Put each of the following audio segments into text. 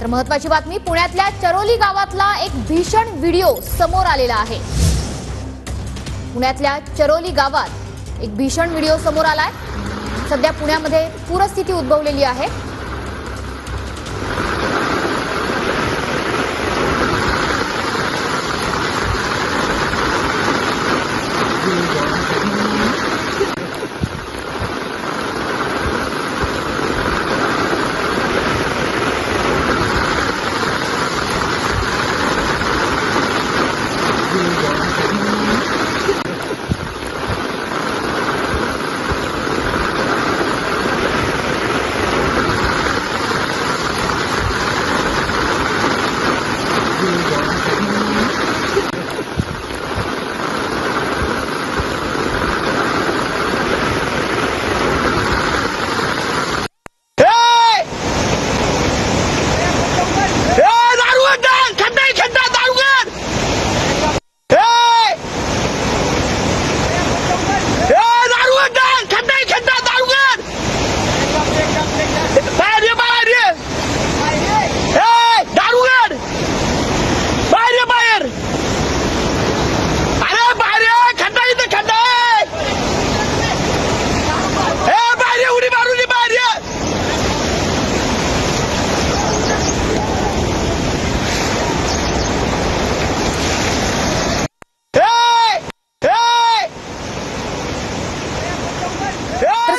तर महत्त्वाची बातमी, पुण्यातल्या चरोली गावातला एक भीषण व्हिडिओ समोर आलेला आहे। पुण्यातल्या चरोली गावात एक भीषण व्हिडिओ समोर आलाय। सध्या पुण्यामध्ये पूरस्थिती उद्भवलेली आहे।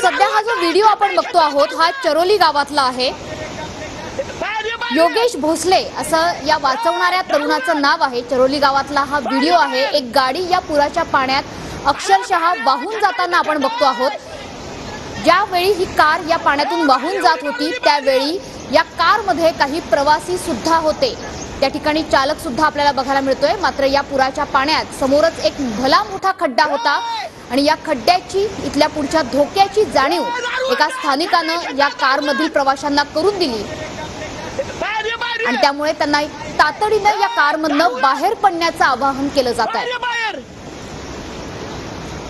सध्या हा जो व्हिडिओ आपण बघतो आहोत हा चरोली गावातला आहे। योगेश भोसले असं या वाचवणाऱ्या तरुणाचं नाव आहे। चरोली गावातला हा व्हिडिओ आहे। एक गाडी या पुराच्या पाण्यात अक्षरशः वाहून जाताना आपण बघतो आहोत। ज्यावेळी ही कार या पाण्यातून वाहून जात होती त्यावेळी या कारमध्ये काही प्रवासी सुद्धा होते। त्या ठिकाणी चालक सुद्धा आपल्याला बघायला मिळतोय। मात्र या पुराच्या पाण्यात समोरच एक भला मोठा खड्डा होता आणि या खड्ड्याची इथल्या पुढच्या धोक्याची जाणीव एका स्थानिकानं या कारमधील प्रवाशांना करून दिली आणि त्यामुळे त्यांना तातडीने या कारमधनं बाहेर पडण्याचं आवाहन केलं जात आहे।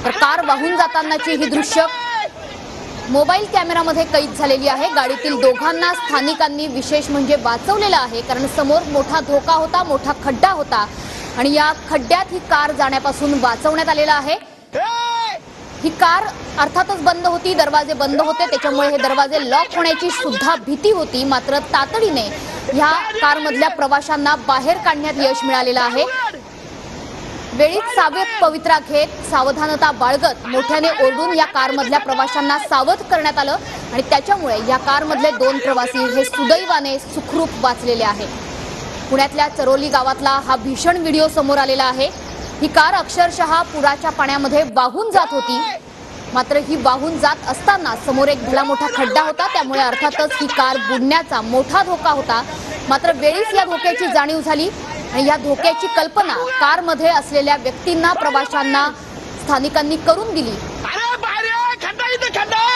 तर कार वाहून जातानाची ही दृश्य मोबाईल कॅमेरामध्ये कैद झालेली आहे। गाडीतील दोघांना स्थानिकांनी विशेष म्हणजे वाचवलेलं आहे, कारण समोर मोठा धोका होता, मोठा खड्डा होता आणि या खड्ड्यात ही कार जाण्यापासून वाचवण्यात आलेला आहे। ही कार अर्थातच बंद होती, दरवाजे बंद होते, त्याच्यामुळे हे दरवाजे लॉक होण्याची सुद्धा भीती होती। मात्र तातडीने ह्या कारमधल्या प्रवाशांना बाहेर काढण्यात यश मिळालेलं आहे। वेळीच सावध पवित्रा घेत, सावधानता बाळगत मोठ्याने ओरडून या कारमधल्या प्रवाशांना सावध करण्यात आलं आणि त्याच्यामुळे या कारमधले 2 प्रवासी हे सुदैवाने सुखरूप वाचलेले आहेत। पुण्यातल्या चरोली गावातला हा भीषण व्हिडिओ समोर आलेला आहे। ही कार अक्षरशः पुराच्या पाण्यामध्ये वाहून जात होती। मात्र ही वाहून जात असताना समोर एक भला मोठा खड्डा होता, त्यामुळे अर्थातच ही कार बुडण्याचा मोठा धोका होता। मात्र वेळीच या धोक्याची जाणीव झाली आणि या धोक्याची कल्पना कारमध्ये असलेल्या व्यक्तींना, प्रवाशांना स्थानिकांनी करून दिली। खड्डा